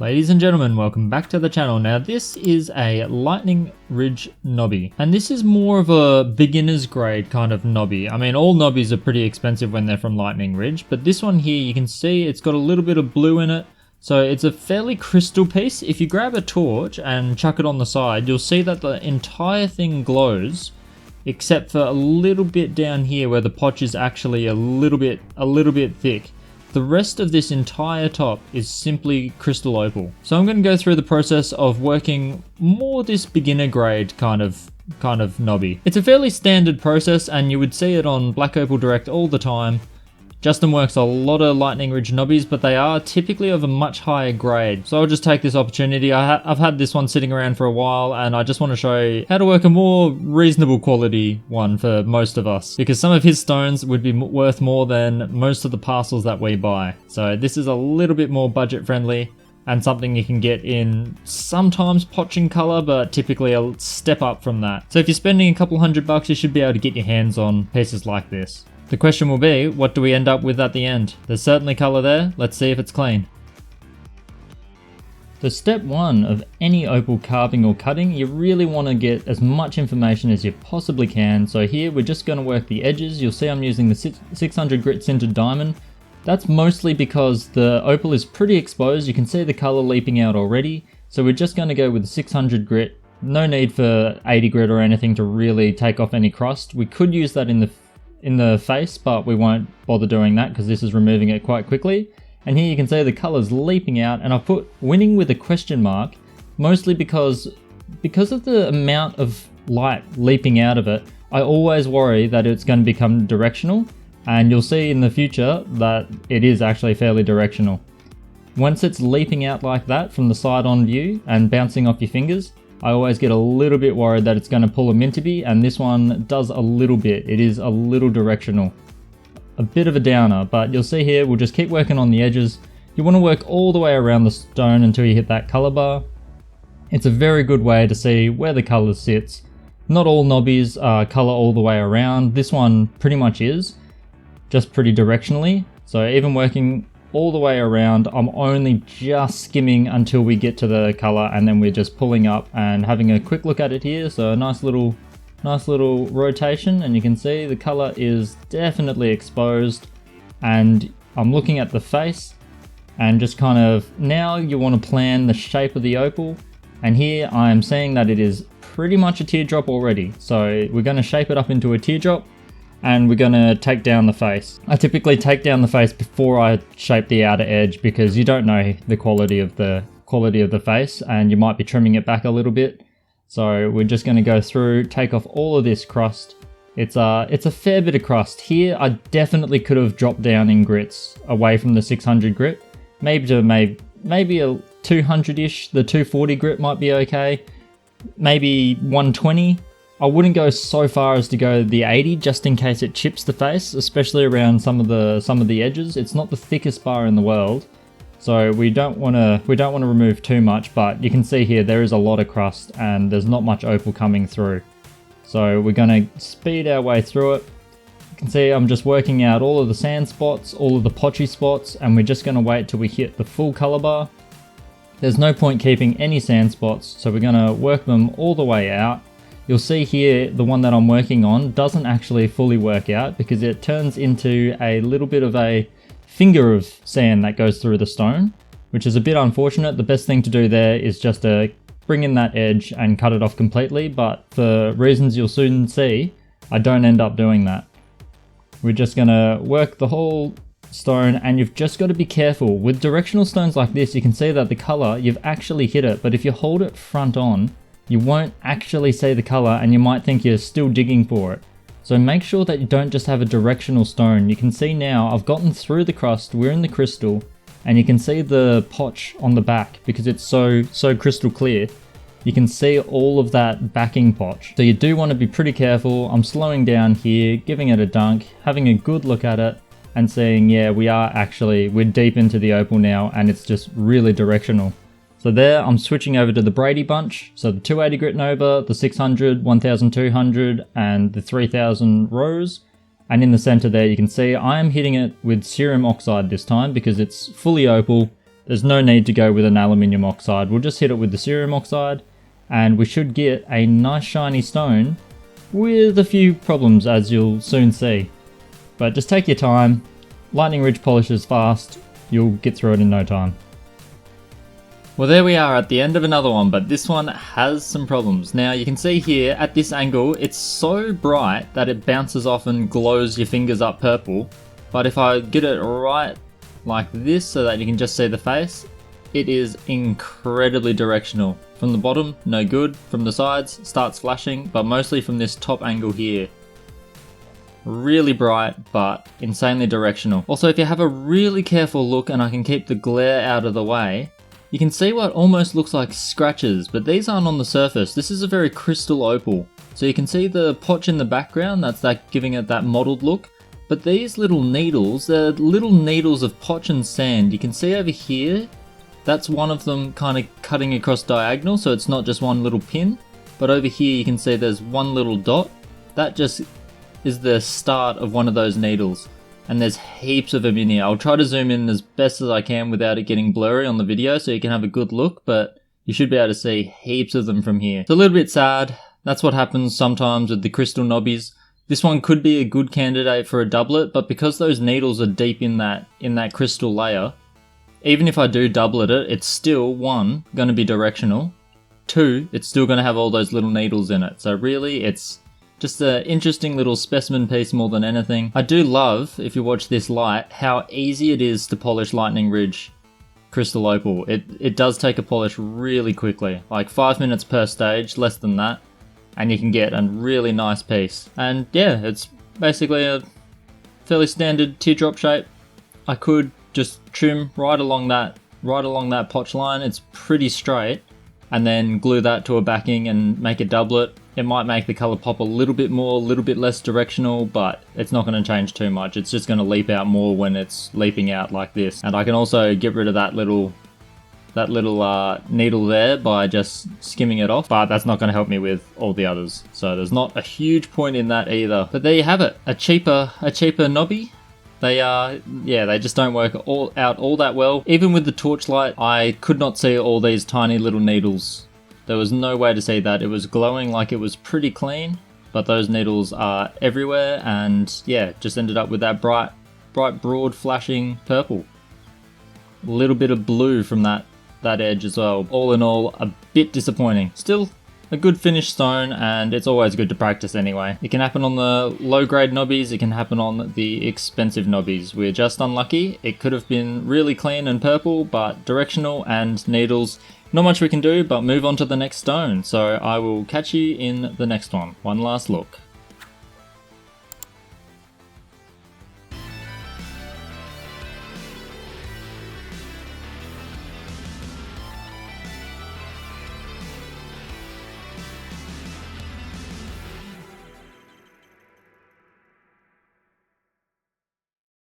Ladies and gentlemen, welcome back to the channel. Now this is a Lightning Ridge Knobby, and this is more of a beginner's grade kind of knobby. I mean, all knobbies are pretty expensive when they're from Lightning Ridge, but this one here, you can see it's got a little bit of blue in it, so it's a fairly crystal piece. If you grab a torch and chuck it on the side, you'll see that the entire thing glows, except for a little bit down here where the potch is actually a little bit thick. The rest of this entire top is simply crystal opal. So I'm going to go through the process of working more this beginner grade kind of knobby. It's a fairly standard process and you would see it on Black Opal Direct all the time. Justin works a lot of Lightning Ridge knobbies, but they are typically of a much higher grade. So I'll just take this opportunity. I've had this one sitting around for a while and I just want to show you how to work a more reasonable quality one for most of us. Because some of his stones would be worth more than most of the parcels that we buy. So this is a little bit more budget friendly and something you can get in sometimes potching color, but typically a step up from that. So if you're spending a couple $100, you should be able to get your hands on pieces like this. The question will be, what do we end up with at the end? There's certainly colour there, let's see if it's clean. So step one of any opal carving or cutting, you really want to get as much information as you possibly can. So here we're just going to work the edges. You'll see I'm using the 600 grit sintered diamond. That's mostly because the opal is pretty exposed. You can see the colour leaping out already. So we're just going to go with the 600 grit. No need for 80 grit or anything to really take off any crust. We could use that in the face, but we won't bother doing that because this is removing it quite quickly. And here you can see the colors leaping out, and I've put winning with a question mark, mostly because of the amount of light leaping out of it. I always worry that it's going to become directional, and you'll see in the future that it is actually fairly directional. Once it's leaping out like that from the side on view and bouncing off your fingers, I always get a little bit worried that it's going to pull a Minterby, and this one does a little bit. It is a little directional. A bit of a downer, but you'll see here, we'll just keep working on the edges. You want to work all the way around the stone until you hit that color bar. It's a very good way to see where the color sits. Not all knobbies color all the way around. This one pretty much is, just pretty directionally. So even working all the way around, I'm only just skimming until we get to the color, and then we're just pulling up and having a quick look at it here. So a nice little rotation, and you can see the color is definitely exposed. And I'm looking at the face and just kind of, now you want to plan the shape of the opal, and here I am seeing that it is pretty much a teardrop already. So we're going to shape it up into a teardrop, and we're going to take down the face. I typically take down the face before I shape the outer edge because you don't know the quality of the face, and you might be trimming it back a little bit. So we're just going to go through, take off all of this crust. It's a fair bit of crust. Here I definitely could have dropped down in grits away from the 600 grit. Maybe a 200-ish, the 240 grit might be okay. Maybe 120. I wouldn't go so far as to go the 80 just in case it chips the face, especially around some of the edges. It's not the thickest bar in the world, so we don't want to remove too much, but you can see here there is a lot of crust and there's not much opal coming through. So we're going to speed our way through it. You can see I'm just working out all of the sand spots, all of the potchy spots, and we're just going to wait till we hit the full color bar. There's no point keeping any sand spots, so we're going to work them all the way out. You'll see here the one that I'm working on doesn't actually fully work out because it turns into a little bit of a finger of sand that goes through the stone, which is a bit unfortunate. The best thing to do there is just to bring in that edge and cut it off completely, but for reasons you'll soon see, I don't end up doing that. We're just going to work the whole stone, and you've just got to be careful. With directional stones like this, you can see that the color, you've actually hit it, but if you hold it front on, you won't actually see the color and you might think you're still digging for it. So make sure that you don't just have a directional stone. You can see now I've gotten through the crust, we're in the crystal, and you can see the potch on the back because it's so crystal clear. You can see all of that backing potch. So you do want to be pretty careful. I'm slowing down here, giving it a dunk, having a good look at it, and seeing, yeah, we're deep into the opal now and it's just really directional. So there, I'm switching over to the Brady bunch. So the 280 grit Nova, the 600, 1200, and the 3000 Rose. And in the center there, you can see I am hitting it with cerium oxide this time because it's fully opal. there's no need to go with an aluminium oxide. We'll just hit it with the cerium oxide and we should get a nice shiny stone with a few problems, as you'll soon see. But just take your time. Lightning Ridge polishes fast. You'll get through it in no time. Well, there we are at the end of another one, but this one has some problems. Now you can see here at this angle, it's so bright that it bounces off and glows your fingers up purple. But if I get it right like this so that you can just see the face, it is incredibly directional. From the bottom, no good. From the sides, starts flashing, but mostly from this top angle here. Really bright, but insanely directional. Also, if you have a really careful look, and I can keep the glare out of the way, you can see what almost looks like scratches, but these aren't on the surface. This is a very crystal opal. So you can see the potch in the background, that's giving it that mottled look. But these little needles, they're little needles of potch and sand. You can see over here, that's one of them kind of cutting across diagonal, so it's not just one little pin. But over here you can see there's one little dot. That just is the start of one of those needles. And there's heaps of them in here. I'll try to zoom in as best as I can without it getting blurry on the video so you can have a good look, but you should be able to see heaps of them from here. It's a little bit sad. That's what happens sometimes with the crystal knobbies. This one could be a good candidate for a doublet, but because those needles are deep in that crystal layer, even if I do doublet it, it's still, one, going to be directional. Two, it's still going to have all those little needles in it. So really, it's just an interesting little specimen piece more than anything. I do love, if you watch this light, how easy it is to polish Lightning Ridge Crystal Opal. It does take a polish really quickly, like 5 minutes per stage, less than that, and you can get a really nice piece. And yeah, it's basically a fairly standard teardrop shape. I could just trim right along that potch line. It's pretty straight, and then glue that to a backing and make a doublet. It might make the colour pop a little bit more, a little bit less directional, but it's not going to change too much. It's just going to leap out more when it's leaping out like this. And I can also get rid of that little needle there by just skimming it off, but that's not going to help me with all the others. So there's not a huge point in that either. But there you have it, a cheaper knobby. They just don't work out all that well. Even with the torchlight, I could not see all these tiny little needles. There was no way to see that. It was glowing like it was pretty clean, but those needles are everywhere, and yeah, just ended up with that bright, broad, flashing purple. A little bit of blue from that edge as well. All in all, a bit disappointing. Still a good finished stone, and it's always good to practice anyway. It can happen on the low-grade knobbies, it can happen on the expensive knobbies. We're just unlucky. It could have been really clean and purple, but directional and needles. Not much we can do, but move on to the next stone. So I will catch you in the next one. One last look.